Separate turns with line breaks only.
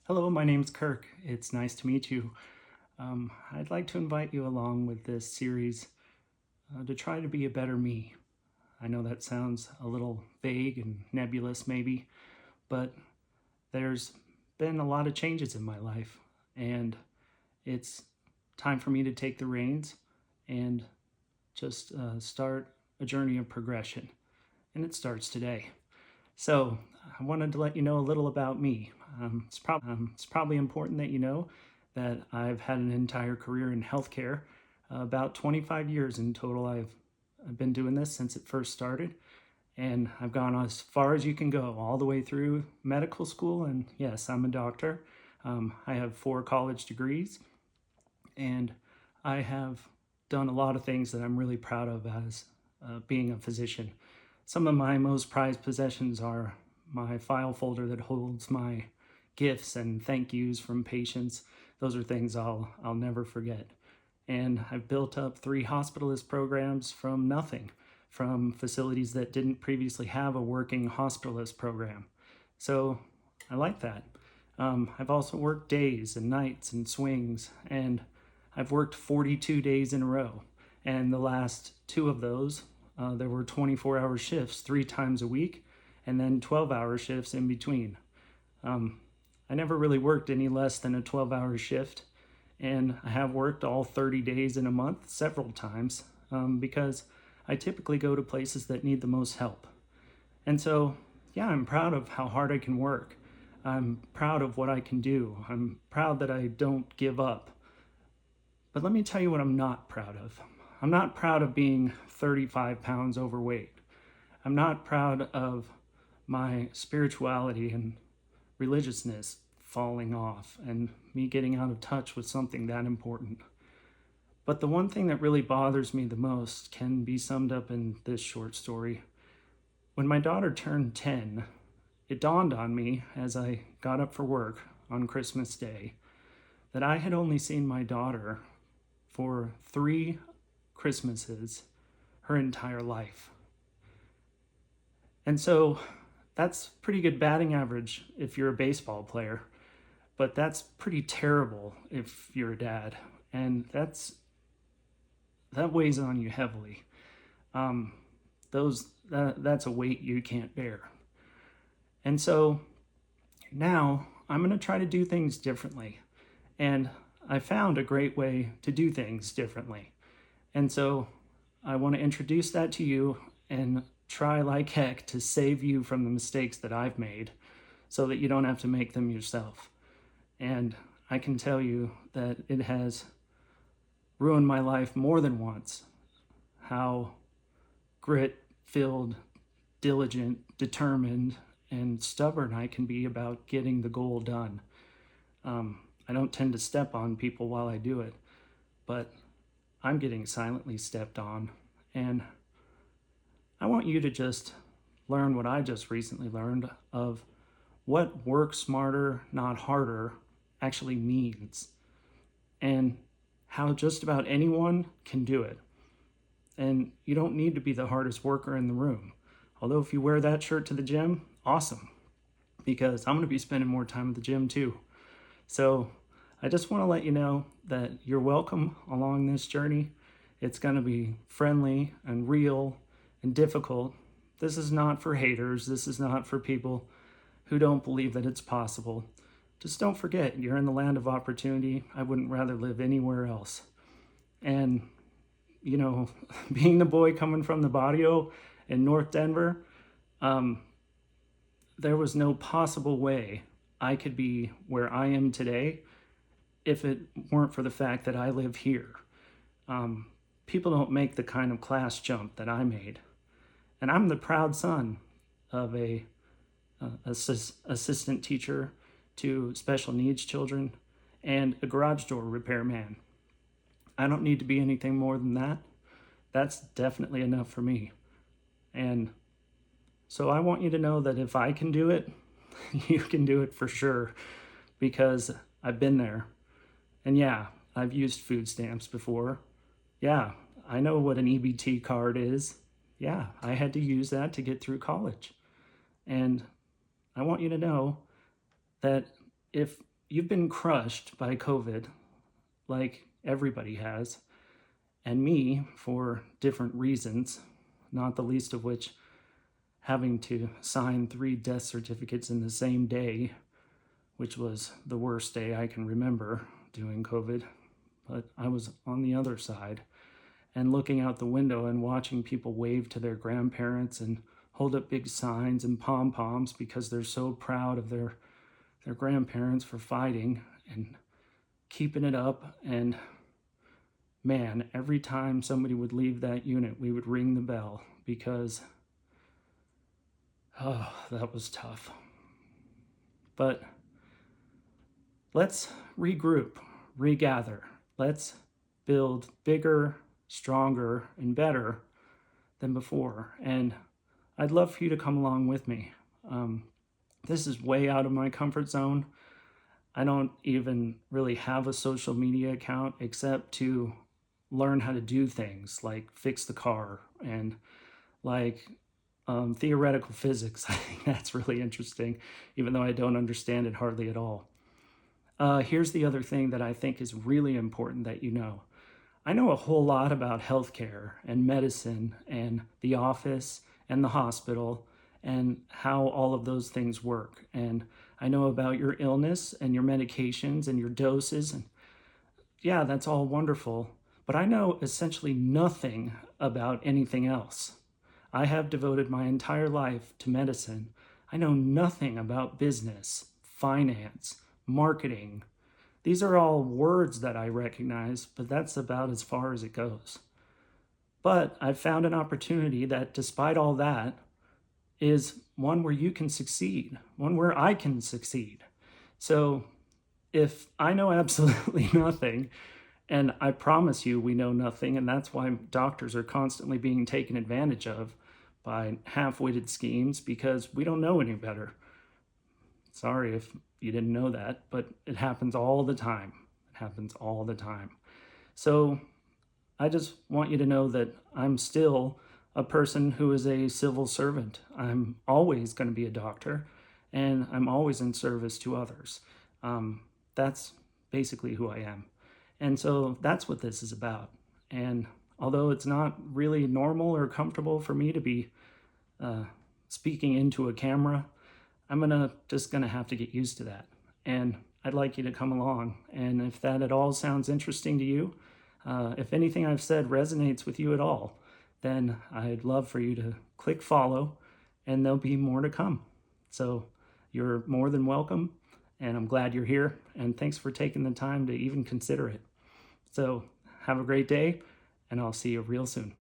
Hello, my name's Kirk. It's nice to meet you. I'd like to invite you along with this series to try to be a better me. I know that sounds a little vague and nebulous, maybe, but there's been a lot of changes in my life, and it's time for me to take the reins and just start a journey of progression. And it starts today. So, I wanted to let you know a little about me. It's probably important that you know that I've had an entire career in healthcare, about 25 years in total. I've been doing this since it first started, and I've gone as far as you can go, all the way through medical school. And yes, I'm a doctor. I have 4 college degrees, and I have done a lot of things that I'm really proud of as being a physician. Some of my most prized possessions are my file folder that holds my gifts and thank yous from patients. Those are things I'll never forget. And I've built up 3 hospitalist programs from nothing, from facilities that didn't previously have a working hospitalist program. So I like that. I've also worked days and nights and swings, and I've worked 42 days in a row. And the last 2 of those, there were 24-hour shifts 3 times a week, and then 12-hour shifts in between. I never really worked any less than a 12-hour shift, and I have worked all 30 days in a month several times because I typically go to places that need the most help. And so, yeah, I'm proud of how hard I can work. I'm proud of what I can do. I'm proud that I don't give up. But let me tell you what I'm not proud of. I'm not proud of being 35 pounds overweight. I'm not proud of my spirituality and religiousness falling off and me getting out of touch with something that important. But the one thing that really bothers me the most can be summed up in this short story. When my daughter turned 10, it dawned on me as I got up for work on Christmas Day that I had only seen my daughter for 3 Christmases her entire life. And so that's pretty good batting average if you're a baseball player, but that's pretty terrible if you're a dad, and that weighs on you heavily. That's a weight you can't bear. And so now I'm going to try to do things differently, and I found a great way to do things differently. And so I want to introduce that to you and try like heck to save you from the mistakes that I've made so that you don't have to make them yourself. And I can tell you that it has ruined my life more than once, how grit-filled, diligent, determined, and stubborn I can be about getting the goal done. I don't tend to step on people while I do it, but I'm getting silently stepped on, and I want you to just learn what I just recently learned of what work smarter, not harder actually means, and how just about anyone can do it. And you don't need to be the hardest worker in the room. Although if you wear that shirt to the gym, awesome, because I'm going to be spending more time at the gym too. So I just want to let you know that you're welcome along this journey. It's going to be friendly and real and difficult. This is not for haters. This is not for people who don't believe that it's possible. Just don't forget, you're in the land of opportunity. I wouldn't rather live anywhere else. And, being the boy coming from the barrio in North Denver, there was no possible way I could be where I am today if it weren't for the fact that I live here. People don't make the kind of class jump that I made. And I'm the proud son of a assistant teacher to special needs children and a garage door repairman. I don't need to be anything more than that. That's definitely enough for me. And so I want you to know that if I can do it, you can do it for sure, because I've been there. And yeah, I've used food stamps before. Yeah, I know what an EBT card is. Yeah, I had to use that to get through college. And I want you to know that if you've been crushed by COVID like everybody has, and me for different reasons, not the least of which having to sign 3 death certificates in the same day, which was the worst day I can remember doing COVID. But I was on the other side and looking out the window and watching people wave to their grandparents and hold up big signs and pom-poms because they're so proud of their grandparents for fighting and keeping it up. And man, every time somebody would leave that unit, we would ring the bell because, oh, that was tough. But let's regroup, regather. Let's build bigger, stronger, and better than before. And I'd love for you to come along with me. This is way out of my comfort zone. I don't even really have a social media account except to learn how to do things like fix the car and like theoretical physics. I think that's really interesting, even though I don't understand it hardly at all. Here's the other thing that I think is really important that you know. I know a whole lot about healthcare and medicine and the office and the hospital and how all of those things work. And I know about your illness and your medications and your doses. And yeah, that's all wonderful. But I know essentially nothing about anything else. I have devoted my entire life to medicine. I know nothing about business, finance, marketing. These are all words that I recognize, but that's about as far as it goes. But I've found an opportunity that, despite all that, is one where you can succeed, one where I can succeed. So if I know absolutely nothing, and I promise you we know nothing, and that's why doctors are constantly being taken advantage of by half-witted schemes because we don't know any better. Sorry if you didn't know that, but it happens all the time. It happens all the time. So I just want you to know that I'm still a person who is a civil servant. I'm always going to be a doctor, and I'm always in service to others. That's basically who I am. And so that's what this is about. And although it's not really normal or comfortable for me to be speaking into a camera, I'm just gonna have to get used to that. And I'd like you to come along. And if that at all sounds interesting to you, if anything I've said resonates with you at all, then I'd love for you to click follow, and there'll be more to come. So you're more than welcome, and I'm glad you're here, and thanks for taking the time to even consider it. So have a great day, and I'll see you real soon.